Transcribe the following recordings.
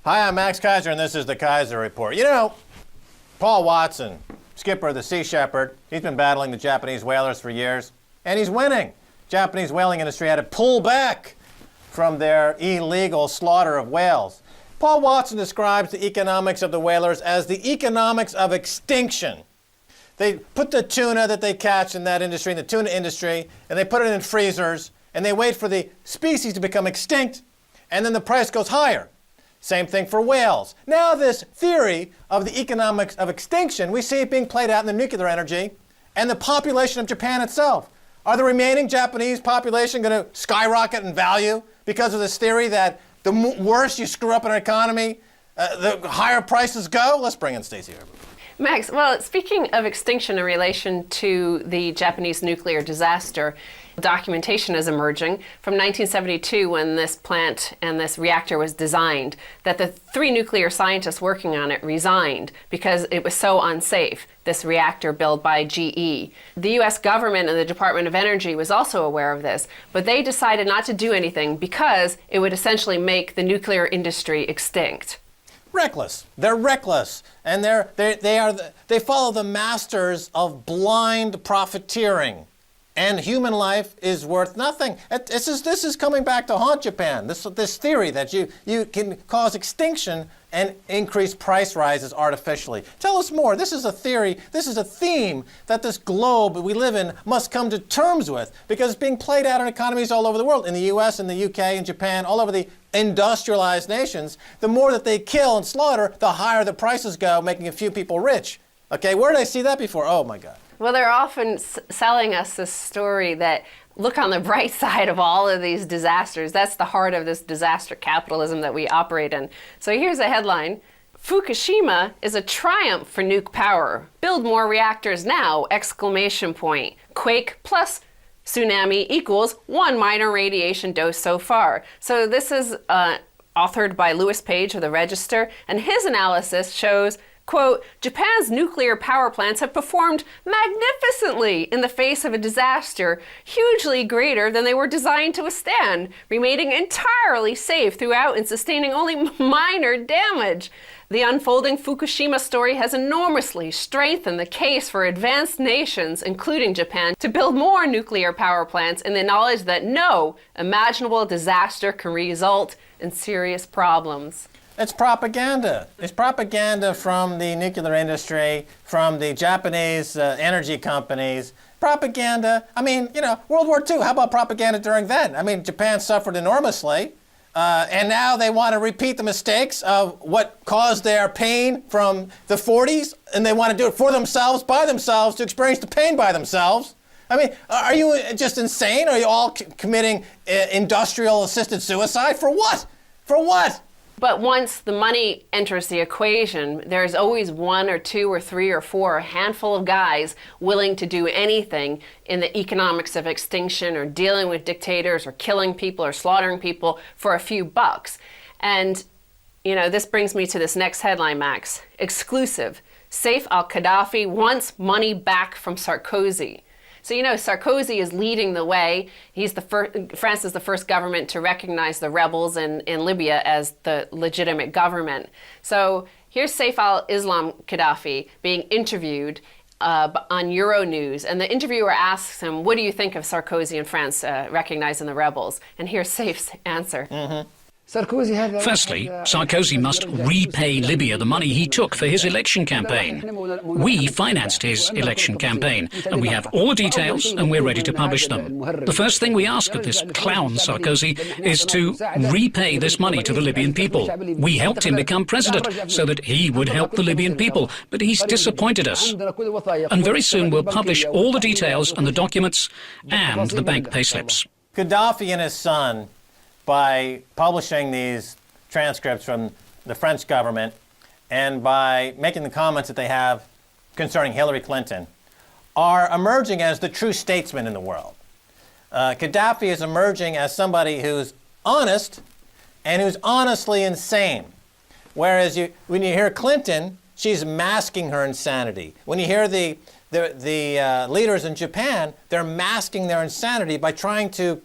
Hi, I'm Max Keiser, and this is the Keiser Report. You know, Paul Watson, skipper of the Sea Shepherd, he's been battling the Japanese whalers for years, and he's winning. Japanese whaling industry had to pull back from their illegal slaughter of whales. Paul Watson describes the economics of the whalers as the economics of extinction. They put the tuna that they catch in that industry, in the tuna industry, and they put it in freezers, and they wait for the species to become extinct, and then the price goes higher. Same thing for whales. Now this theory of the economics of extinction, we see it being played out in the nuclear energy and the population of Japan itself. Are the remaining Japanese population going to skyrocket in value because of this theory that the worse you screw up an economy, the higher prices go? Let's bring in Stacy Herbert. Max, well, speaking of extinction in relation to the Japanese nuclear disaster, documentation is emerging from 1972 when this plant and this reactor was designed, that the 3 nuclear scientists working on it resigned because it was so unsafe, this reactor built by GE. The US government and the Department of Energy was also aware of this, but they decided not to do anything because it would essentially make the nuclear industry extinct. Reckless. They're reckless, and they follow the masters of blind profiteering. And human life is worth nothing. This is coming back to haunt Japan. This theory that you can cause extinction and increase price rises artificially. Tell us more. This is a theory, this is a theme that this globe we live in must come to terms with, because it's being played out in economies all over the world, in the US, in the UK, in Japan, all over the industrialized nations. The more that they kill and slaughter, the higher the prices go, making a few people rich. Okay, where did I see that before? Oh my God. Well, they're often selling us this story that look on the bright side of all of these disasters. That's the heart of this disaster capitalism that we operate in. So here's a headline. Fukushima is a triumph for nuke power. Build more reactors now! Exclamation point. Quake plus tsunami equals 1 minor radiation dose so far. So this is authored by Lewis Page of the Register, and his analysis shows, quote, Japan's nuclear power plants have performed magnificently in the face of a disaster hugely greater than they were designed to withstand, remaining entirely safe throughout and sustaining only minor damage. The unfolding Fukushima story has enormously strengthened the case for advanced nations, including Japan, to build more nuclear power plants in the knowledge that no imaginable disaster can result in serious problems. It's propaganda. It's propaganda from the nuclear industry, from the Japanese energy companies. Propaganda. I mean, you know, World War II, how about propaganda during then? I mean, Japan suffered enormously, and now they want to repeat the mistakes of what caused their pain from the 40s, and they want to do it for themselves, by themselves, to experience the pain by themselves. I mean, are you just insane? Are you all committing industrial assisted suicide? For what? For what? But once the money enters the equation, there's always 1 or 2 or 3 or 4, a handful of guys willing to do anything in the economics of extinction or dealing with dictators or killing people or slaughtering people for a few bucks. And, you know, this brings me to this next headline, Max. Exclusive. Saif al-Gaddafi wants money back from Sarkozy. So, you know, Sarkozy is leading the way. He's France is the first government to recognize the rebels in Libya as the legitimate government. So here's Saif al-Islam Gaddafi being interviewed on Euronews. And the interviewer asks him, what do you think of Sarkozy and France recognizing the rebels? And here's Saif's answer. Mm-hmm. Firstly, Sarkozy must repay Libya the money he took for his election campaign. We financed his election campaign, and we have all the details, and we're ready to publish them. The first thing we ask of this clown Sarkozy is to repay this money to the Libyan people. We helped him become president so that he would help the Libyan people, but he's disappointed us. And very soon we'll publish all the details and the documents and the bank payslips. Gaddafi and his son, by publishing these transcripts from the French government and by making the comments that they have concerning Hillary Clinton, are emerging as the true statesman in the world. Gaddafi is emerging as somebody who's honest and who's honestly insane. Whereas when you hear Clinton, she's masking her insanity. When you hear the leaders in Japan, they're masking their insanity by trying to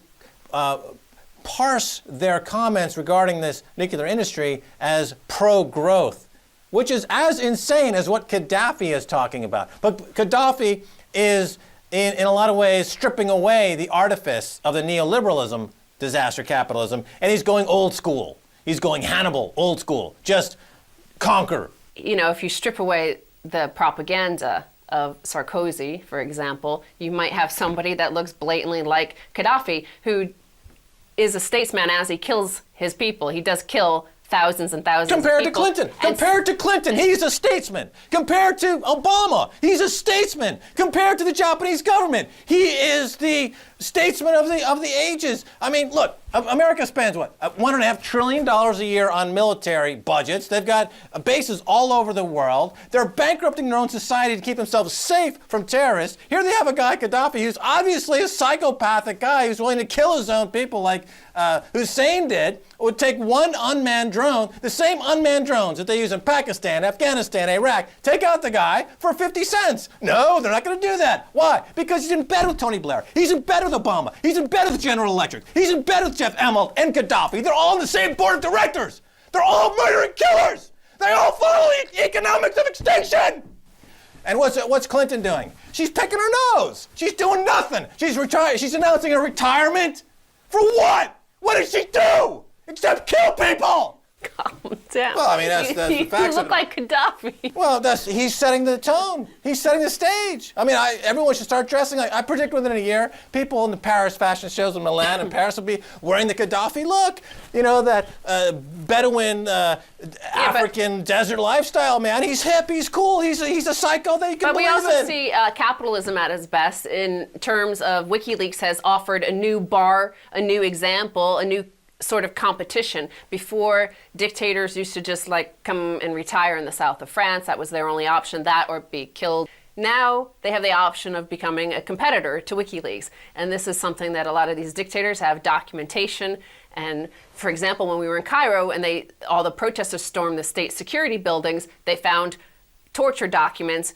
parse their comments regarding this nuclear industry as pro-growth, which is as insane as what Gaddafi is talking about. But Gaddafi is, in a lot of ways, stripping away the artifice of the neoliberalism, disaster capitalism, and he's going old school. He's going Hannibal, old school, just conquer. You know, if you strip away the propaganda of Sarkozy, for example, you might have somebody that looks blatantly like Gaddafi, who is a statesman as he kills his people. He does kill thousands and thousands Compared of people. Compared to Clinton, he's a statesman. Compared to Obama, he's a statesman. Compared to the Japanese government, he is the statesman of the ages. I mean, look, America spends what, $1.5 trillion a year on military budgets. They've got bases all over the world. They're bankrupting their own society to keep themselves safe from terrorists. Here they have a guy, Gaddafi, who's obviously a psychopathic guy who's willing to kill his own people like Hussein did. It would take one unmanned drone, the same unmanned drones that they use in Pakistan, Afghanistan, Iraq, take out the guy for 50 cents. No, they're not going to do that. Why? Because he's in bed with Tony Blair. He's in bed with Obama. He's in bed with General Electric. He's in bed with Jeff Immelt and Gaddafi. They're all on the same board of directors. They're all murdering killers. They all follow economics of extinction. And what's Clinton doing? She's picking her nose. She's doing nothing. She's retired. She's announcing her retirement. For what? What did she do? Except kill people. Calm down. Well, I mean, that's the facts. You look like Gaddafi. Well, he's setting the tone. He's setting the stage. I mean, everyone should start dressing like, I predict within a year, people in the Paris fashion shows in Milan and Paris will be wearing the Gaddafi look. You know, that Bedouin African desert lifestyle, man. He's hip, he's cool, he's a psycho that you can believe in. But we also see capitalism at its best in terms of WikiLeaks has offered a new bar, a new example, a new sort of competition. Before, dictators used to just like come and retire in the south of France. That was their only option, that or be killed. Now they have the option of becoming a competitor to WikiLeaks. And this is something that a lot of these dictators have documentation. And for example, when we were in Cairo and all the protesters stormed the state security buildings, they found torture documents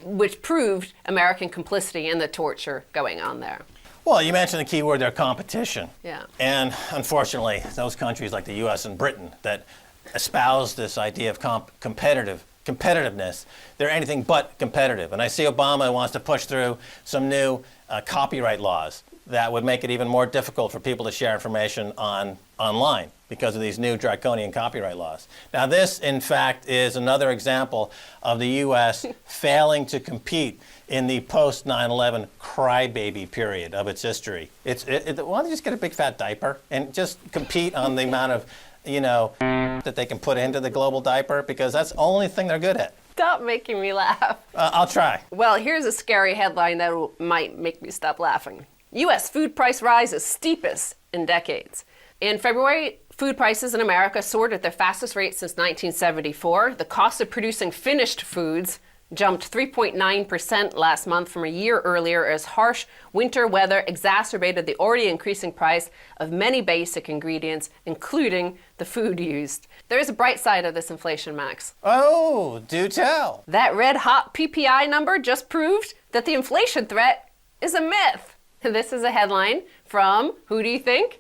which proved American complicity in the torture going on there. Well, you mentioned the key word there, competition. Yeah. And unfortunately, those countries like the U.S. and Britain that espouse this idea of competitiveness, they're anything but competitive. And I see Obama wants to push through some new copyright laws that would make it even more difficult for people to share information online because of these new draconian copyright laws. Now, this, in fact, is another example of the U.S. failing to compete in the post-9/11 crybaby period of its history. Why don't they just get a big fat diaper and just compete on the amount of, that they can put into the global diaper? Because that's the only thing they're good at. Stop making me laugh. I'll try. Well, here's a scary headline that might make me stop laughing. U.S. food price rise is steepest in decades. In February, food prices in America soared at their fastest rate since 1974. The cost of producing finished foods jumped 3.9% last month from a year earlier as harsh winter weather exacerbated the already increasing price of many basic ingredients, including the food used. There is a bright side of this inflation, Max. Oh, do tell. That red-hot PPI number just proved that the inflation threat is a myth. This is a headline from, who do you think?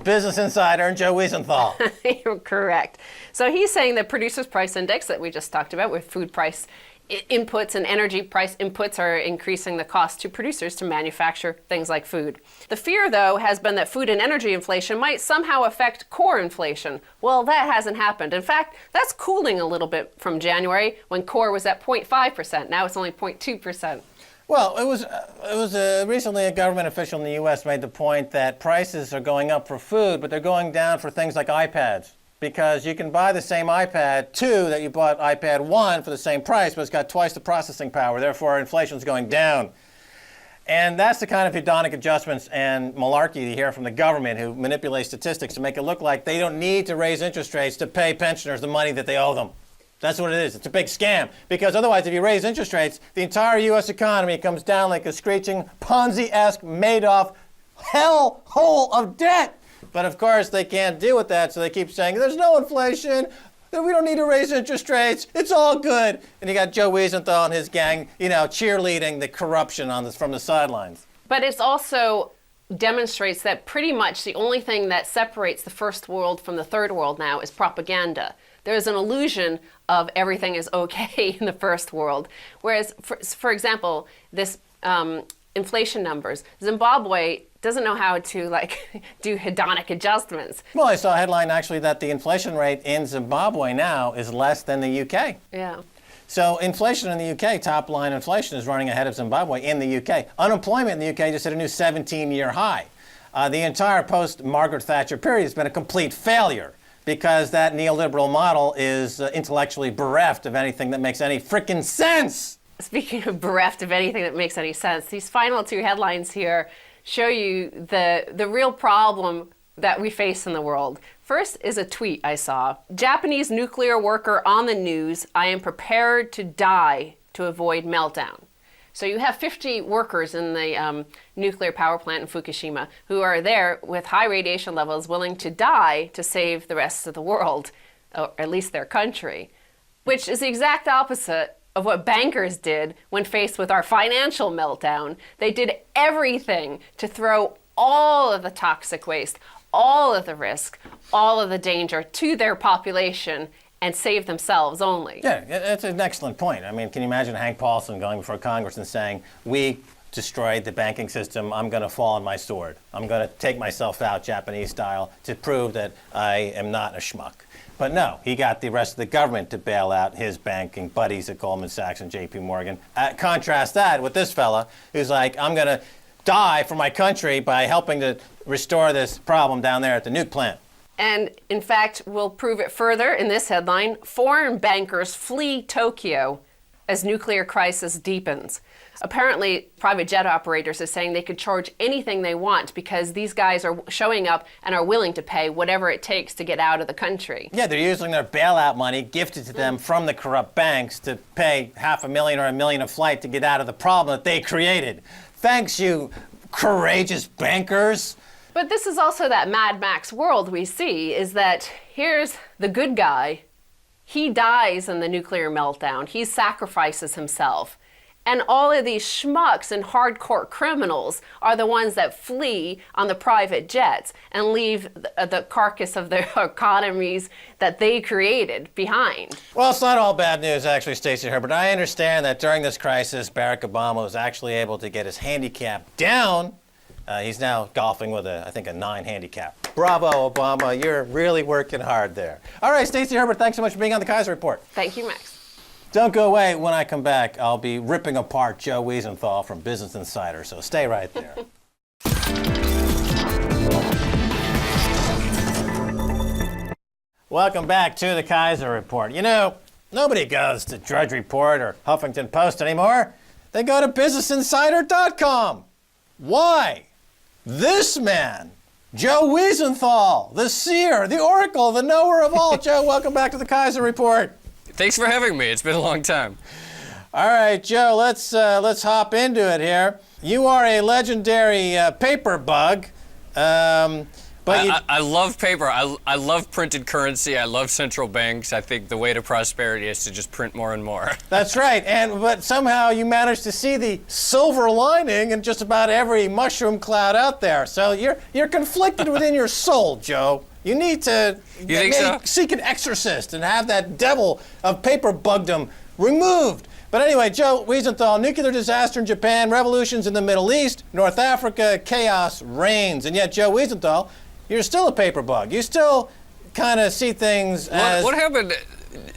Business Insider and Joe Wiesenthal. You're correct. So he's saying the Producers Price Index that we just talked about with food price inputs and energy price inputs are increasing the cost to producers to manufacture things like food. The fear, though, has been that food and energy inflation might somehow affect core inflation. Well, that hasn't happened. In fact, that's cooling a little bit from January when core was at 0.5%. Now it's only 0.2%. Well, it was recently a government official in the U.S. made the point that prices are going up for food, but they're going down for things like iPads. Because you can buy the same iPad 2 that you bought iPad 1 for the same price, but it's got twice the processing power. Therefore, inflation's going down. And that's the kind of hedonic adjustments and malarkey you hear from the government who manipulate statistics to make it look like they don't need to raise interest rates to pay pensioners the money that they owe them. That's what it is. It's a big scam. Because otherwise, if you raise interest rates, the entire U.S. economy comes down like a screeching Ponzi-esque Madoff hellhole of debt. But of course, they can't deal with that, so they keep saying, there's no inflation, we don't need to raise interest rates, it's all good. And you got Joe Wiesenthal and his gang, cheerleading the corruption from the sidelines. But it's also demonstrates that pretty much the only thing that separates the first world from the third world now is propaganda. There's an illusion of everything is okay in the first world. Whereas, for example, this inflation numbers, Zimbabwe doesn't know how to do hedonic adjustments. Well, I saw a headline actually that the inflation rate in Zimbabwe now is less than the UK. Yeah. So inflation in the UK, top line inflation, is running ahead of Zimbabwe in the UK. Unemployment in the UK just hit a new 17-year high. The entire post-Margaret Thatcher period has been a complete failure because that neoliberal model is intellectually bereft of anything that makes any frickin' sense. Speaking of bereft of anything that makes any sense, these final two headlines here show you the real problem that we face in the world. First is a tweet I saw. Japanese nuclear worker on the news, I am prepared to die to avoid meltdown. So you have 50 workers in the nuclear power plant in Fukushima who are there with high radiation levels willing to die to save the rest of the world, or at least their country, which is the exact opposite of what bankers did when faced with our financial meltdown. They did everything to throw all of the toxic waste, all of the risk, all of the danger to their population and save themselves only. Yeah, that's an excellent point. I mean, can you imagine Hank Paulson going before Congress and saying, we destroyed the banking system, I'm going to fall on my sword. I'm going to take myself out Japanese style to prove that I am not a schmuck. But no, he got the rest of the government to bail out his banking buddies at Goldman Sachs and JP Morgan. Contrast that with this fella who's like, I'm going to die for my country by helping to restore this problem down there at the nuke plant. And in fact, we'll prove it further in this headline. Foreign bankers flee Tokyo as nuclear crisis deepens. Apparently, private jet operators are saying they could charge anything they want because these guys are showing up and are willing to pay whatever it takes to get out of the country. Yeah, they're using their bailout money gifted to them from the corrupt banks to pay $500,000 or $1 million a flight to get out of the problem that they created. Thanks, you courageous bankers. But this is also that Mad Max world we see, is that here's the good guy. He dies in the nuclear meltdown. He sacrifices himself. And all of these schmucks and hardcore criminals are the ones that flee on the private jets and leave the carcass of their economies that they created behind. Well, it's not all bad news, actually, Stacy Herbert. I understand that during this crisis, Barack Obama was actually able to get his handicap down. He's now golfing with, I think, a 9 handicap. Bravo, Obama. You're really working hard there. All right, Stacy Herbert, thanks so much for being on the Keiser Report. Thank you, Max. Don't go away. When I come back, I'll be ripping apart Joe Wiesenthal from Business Insider, so stay right there. Welcome back to the Keiser Report. You know, nobody goes to Drudge Report or Huffington Post anymore. They go to BusinessInsider.com. Why? This man, Joe Wiesenthal, the seer, the oracle, the knower of all. Joe, welcome back to the Keiser Report. Thanks for having me. It's been a long time. All right, Joe, let's hop into it here. You are a legendary paper bug. I love paper. I love printed currency. I love central banks. I think the way to prosperity is to just print more and more. That's right. But somehow you managed to see the silver lining in just about every mushroom cloud out there. So you're conflicted within your soul, Joe. You need to seek an exorcist and have that devil of paper bugdom removed. But anyway, Joe Wiesenthal, nuclear disaster in Japan, revolutions in the Middle East, North Africa, chaos reigns. And yet, Joe Wiesenthal, you're still a paper bug. You still kind of see things as... What happened?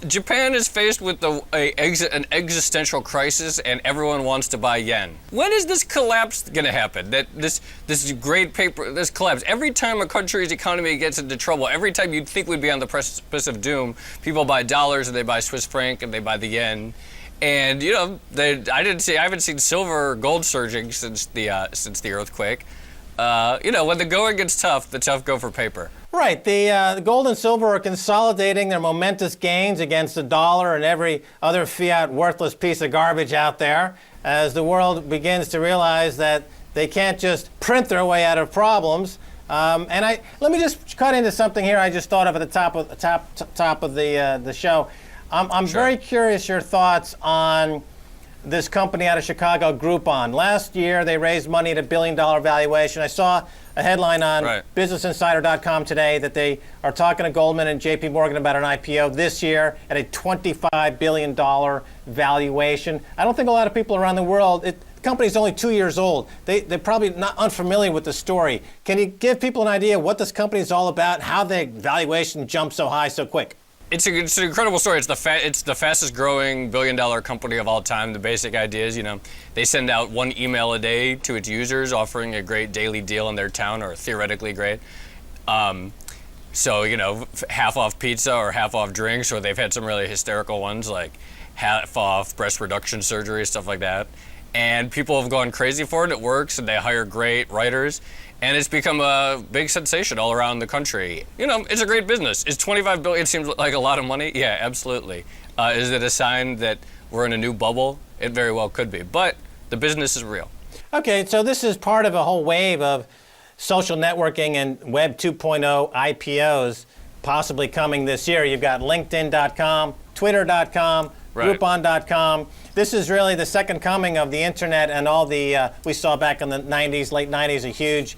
Japan is faced with an existential crisis, and everyone wants to buy yen. When is this collapse going to happen? This collapse. Every time a country's economy gets into trouble, every time you'd think we'd be on the precipice of doom, people buy dollars and they buy Swiss franc and they buy the yen. And you know, I haven't seen silver or gold surging since the earthquake. You know, when the going gets tough, the tough go for paper. Right. The gold and silver are consolidating their momentous gains against the dollar and every other fiat worthless piece of garbage out there as the world begins to realize that they can't just print their way out of problems. Let me just cut into something here I just thought of at the top of the show. I'm Sure. very curious your thoughts on this company out of Chicago, Groupon. Last year, they raised money at $1 billion valuation. I saw a headline on BusinessInsider.com today that they are talking to Goldman and JP Morgan about an IPO this year at a $25 billion valuation. I don't think a lot of people around the world, the company's only 2 years old. They're probably not unfamiliar with the story. Can you give people an idea what this company is all about, how the valuation jumped so high so quick? It's an incredible story. It's the fastest growing billion-dollar company of all time. The basic idea is, they send out one email a day to its users offering a great daily deal in their town, or theoretically great. So, half off pizza or half off drinks, or they've had some really hysterical ones like half off breast reduction surgery, stuff like that. And people have gone crazy for it. It works, and they hire great writers. And it's become a big sensation all around the country. It's a great business. Is $25 billion seems like a lot of money? Yeah, absolutely. Is it a sign that we're in a new bubble? It very well could be. But the business is real. Okay, so this is part of a whole wave of social networking and Web 2.0 IPOs possibly coming this year. You've got LinkedIn.com, Twitter.com, Groupon.com. This is really the second coming of the internet and all the, we saw back in the 90s, late 90s, a huge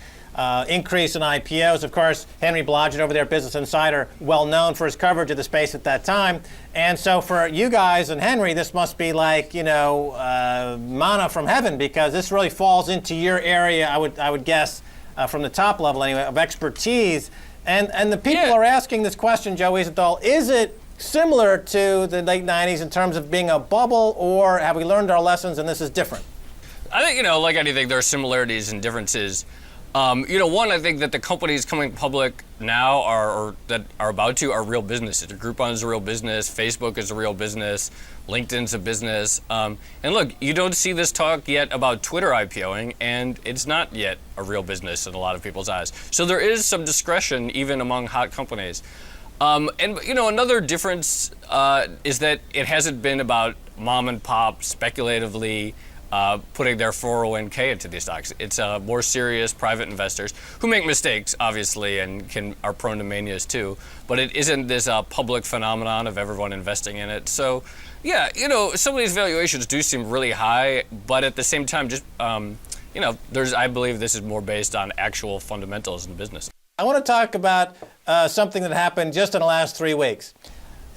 increase in IPOs. Of course, Henry Blodgett over there at Business Insider, well known for his coverage of the space at that time. And so for you guys and Henry, this must be like, manna from heaven, because this really falls into your area, I would guess, from the top level anyway, of expertise. And the people are asking this question, Joe Wiesenthal, is it similar to the late 90s in terms of being a bubble, or have we learned our lessons and this is different? I think, like anything, there are similarities and differences. One, I think that the companies coming public now or that are about to are real businesses. Groupon is a real business. Facebook is a real business. LinkedIn's a business. And look, you don't see this talk yet about Twitter IPOing, and it's not yet a real business in a lot of people's eyes. So there is some discretion even among hot companies. Another difference is that it hasn't been about mom and pop speculatively putting their 401k into these stocks. It's more serious private investors who make mistakes, obviously, and are prone to manias too. But it isn't this public phenomenon of everyone investing in it. So, yeah, some of these valuations do seem really high, but at the same time, just I believe this is more based on actual fundamentals in business. I want to talk about something that happened just in the last 3 weeks.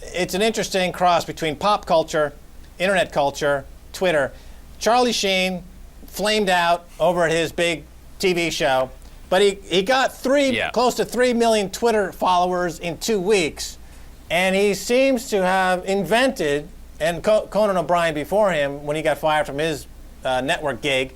It's an interesting cross between pop culture, internet culture, Twitter. Charlie Sheen flamed out over at his big TV show, but he got close to 3 million Twitter followers in 2 weeks, and he seems to have invented, and Conan O'Brien before him, when he got fired from his network gig,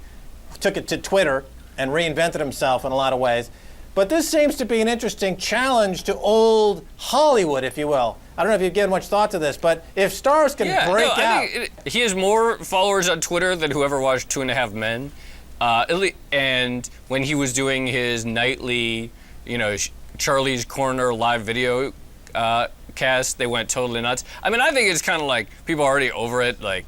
took it to Twitter and reinvented himself in a lot of ways. But this seems to be an interesting challenge to old Hollywood, if you will. I don't know if you've given much thought to this, but if stars can break out. I think he has more followers on Twitter than whoever watched 2.5 Men. And when he was doing his nightly, Charlie's Corner live video cast, they went totally nuts. I mean, I think it's kind of like people are already over it. Like,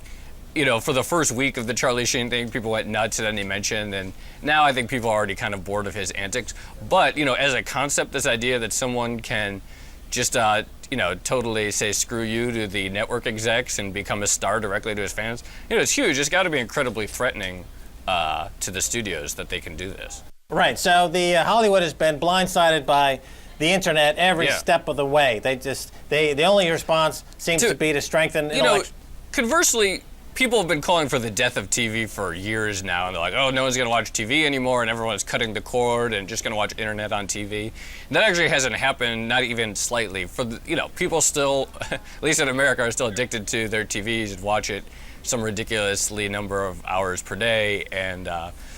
for the first week of the Charlie Sheen thing, people went nuts at any mention, and now I think people are already kind of bored of his antics. But, as a concept, this idea that someone can just, totally say screw you to the network execs and become a star directly to his fans, it's huge. It's got to be incredibly threatening to the studios that they can do this. Right. So the Hollywood has been blindsided by the internet every step of the way. The only response seems to be to strengthen. Conversely, people have been calling for the death of TV for years now, and they're like, oh, no one's going to watch TV anymore, and everyone's cutting the cord and just going to watch internet on TV. And that actually hasn't happened, not even slightly. People still, at least in America, are still addicted to their TVs and watch it some ridiculously number of hours per day, and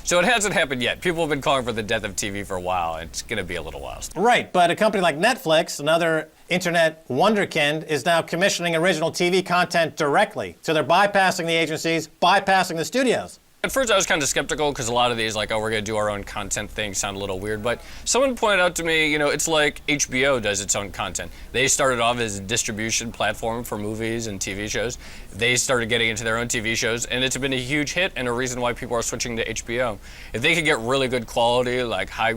so it hasn't happened yet. People have been calling for the death of TV for a while. It's going to be a little while still. Right, but a company like Netflix, another internet wonderkind, is now commissioning original TV content directly. So they're bypassing the agencies, bypassing the studios. At first I was kind of skeptical because a lot of these, like, oh, we're going to do our own content things sound a little weird. But someone pointed out to me, it's like HBO does its own content. They started off as a distribution platform for movies and TV shows. They started getting into their own TV shows, and it's been a huge hit and a reason why people are switching to HBO. If they could get really good quality, like high,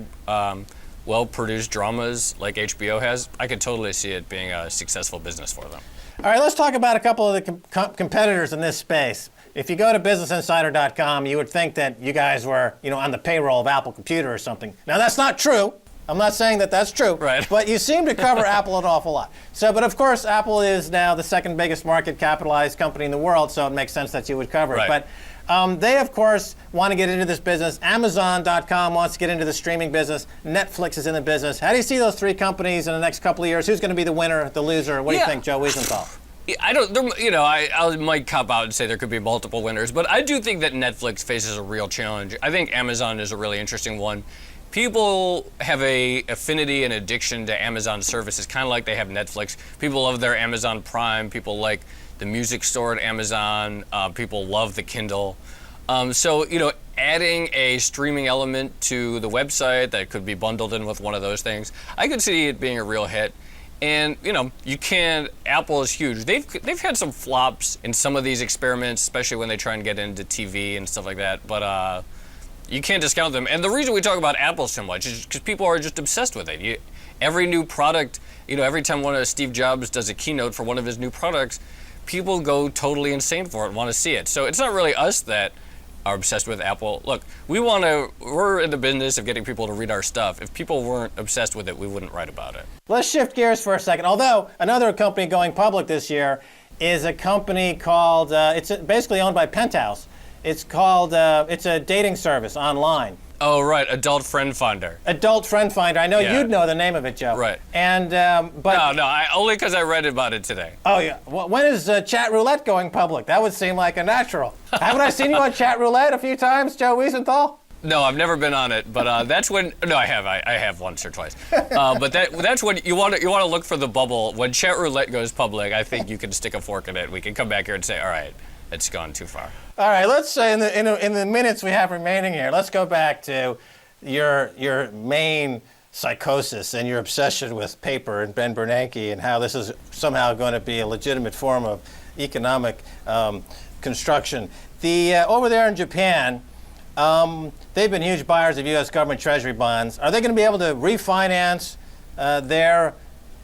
well-produced dramas like HBO has, I could totally see it being a successful business for them. All right, let's talk about a couple of the competitors in this space. if you go to businessinsider.com, you would think that you guys were, on the payroll of Apple Computer or something. Now, that's not true. I'm not saying that that's true, right. But you seem to cover Apple an awful lot. But of course, Apple is now the second biggest market capitalized company in the world, so it makes sense that you would cover it. Right. But they, of course, want to get into this business. Amazon.com wants to get into the streaming business. Netflix is in the business. How do you see those three companies in the next couple of years? Who's going to be the winner, the loser? What do you think, Joe Wiesenthal? I don't, I might cop out and say there could be multiple winners, but I do think that Netflix faces a real challenge. I think Amazon is a really interesting one. People have a affinity and addiction to Amazon services, kind of like they have Netflix. People love their Amazon Prime. People like the music store at Amazon. People love the Kindle. So, adding a streaming element to the website that could be bundled in with one of those things, I could see it being a real hit. And, Apple is huge. They've had some flops in some of these experiments, especially when they try and get into TV and stuff like that. But, you can't discount them. And the reason we talk about Apple so much is because people are just obsessed with it. Every new product, every time one of Steve Jobs does a keynote for one of his new products, people go totally insane for it and want to see it. So it's not really us that are obsessed with Apple. Look, we're in the business of getting people to read our stuff. If people weren't obsessed with it, we wouldn't write about it. Let's shift gears for a second. Although another company going public this year is a company called, it's basically owned by Penthouse. It's called, it's a dating service online. Oh, right, Adult Friend Finder. Adult Friend Finder. I know you'd know the name of it, Joe. Right. And, but... No, only because I read about it today. Oh, yeah. When is Chat Roulette going public? That would seem like a natural. Haven't I seen you on Chat Roulette a few times, Joe Wiesenthal? No, I've never been on it, but that's when. No, I have. I have once or twice. But that's when you want to look for the bubble. When Chat Roulette goes public, I think you can stick a fork in it. We can come back here and say, all right, it's gone too far. All right, let's say in the minutes we have remaining here, let's go back to your main psychosis and your obsession with paper and Ben Bernanke and how this is somehow going to be a legitimate form of economic construction. Over there in Japan, they've been huge buyers of U.S. government treasury bonds. Are they going to be able to refinance their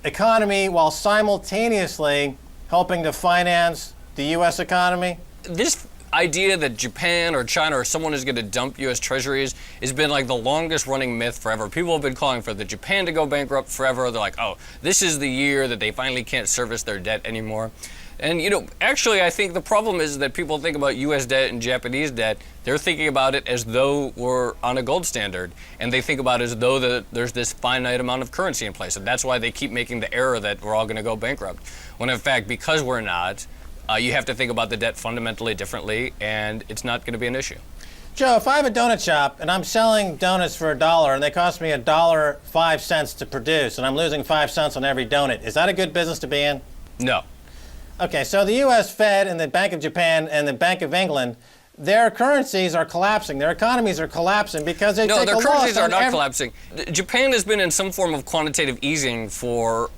economy while simultaneously helping to finance the U.S. economy? This idea that Japan or China or someone is going to dump U.S. treasuries has been like the longest running myth forever. People have been calling for the Japan to go bankrupt forever. They're like, oh, this is the year that they finally can't service their debt anymore. And, actually, I think the problem is that people think about U.S. debt and Japanese debt. They're thinking about it as though we're on a gold standard. And they think about it as though there's this finite amount of currency in place. And that's why they keep making the error that we're all going to go bankrupt. When, in fact, because we're not, you have to think about the debt fundamentally differently, and it's not going to be an issue. Joe, if I have a donut shop and I'm selling donuts for $1 and they cost me $1.05 to produce, and I'm losing 5 cents on every donut, is that a good business to be in? No. Okay, so the U.S. Fed and the Bank of Japan and the Bank of England, their currencies are collapsing. Their economies are collapsing because they take a loss. No, their currencies are not collapsing. Japan has been in some form of quantitative easing for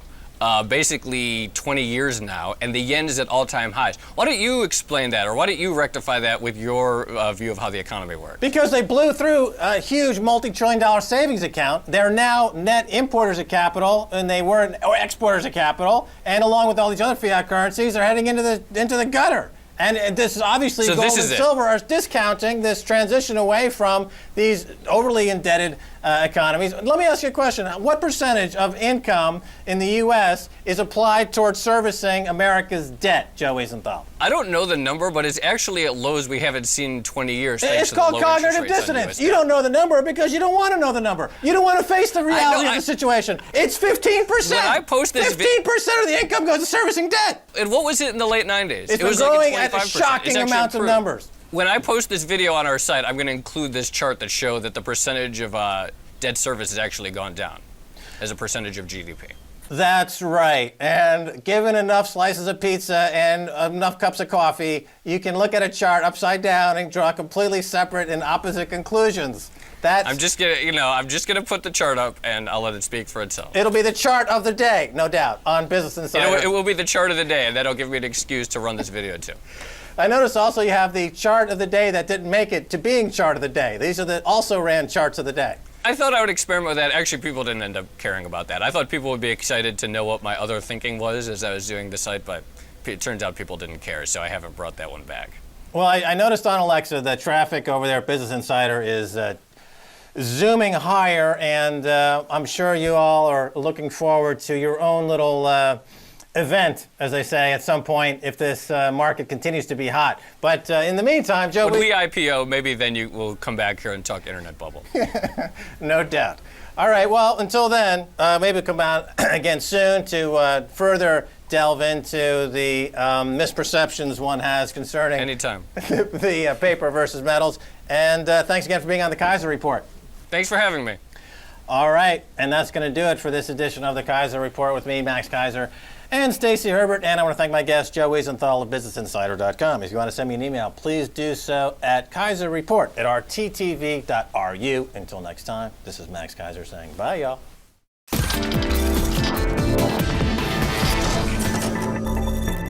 basically 20 years now, and the yen is at all-time highs. Why don't you explain that, or why don't you rectify that with your view of how the economy works? Because they blew through a huge multi-trillion-dollar savings account. They're now net importers of capital, and they weren't exporters of capital. And along with all these other fiat currencies, they're heading into the gutter. And this is obviously gold and silver are discounting this transition away from these overly indebted economies. Let me ask you a question. What percentage of income in the U.S. is applied towards servicing America's debt, Joe Wiesenthal? I don't know the number, but it's actually at lows we haven't seen in 20 years. It's called cognitive dissonance. You don't know the number because you don't want to know the number. You don't want to face the reality of the situation. It's 15%. When I post this 15% of the income goes to servicing debt. And what was it in the late 90s? It was growing at shocking amounts of numbers. When I post this video on our site, I'm going to include this chart that shows that the percentage of debt service has actually gone down as a percentage of GDP. That's right. And given enough slices of pizza and enough cups of coffee, you can look at a chart upside down and draw completely separate and opposite conclusions. I'm just gonna put the chart up and I'll let it speak for itself. It'll be the chart of the day, no doubt, on Business Insider. It will be the chart of the day, and that'll give me an excuse to run this video too. I notice also you have the chart of the day that didn't make it to being chart of the day. These are the also ran charts of the day. I thought I would experiment with that. Actually, people didn't end up caring about that. I thought people would be excited to know what my other thinking was as I was doing the site, but it turns out people didn't care, so I haven't brought that one back. Well, I noticed on Alexa that traffic over there at Business Insider is zooming higher, and I'm sure you all are looking forward to your own little event, as they say, at some point if this market continues to be hot. But in the meantime, Joe, when we IPO, maybe then you will come back here and talk internet bubble. No doubt. All right, well, until then, maybe we'll come out again soon to further delve into the misperceptions one has concerning Anytime. the paper versus metals. And thanks again for being on the Keiser Report. Thanks for having me. All right, and that's going to do it for this edition of the Keiser Report with me, Max Keiser, and Stacy Herbert. And I want to thank my guest, Joe Wiesenthal of BusinessInsider.com. If you want to send me an email, please do so at KeiserReport@rttv.ru. Until next time, this is Max Keiser saying bye, y'all.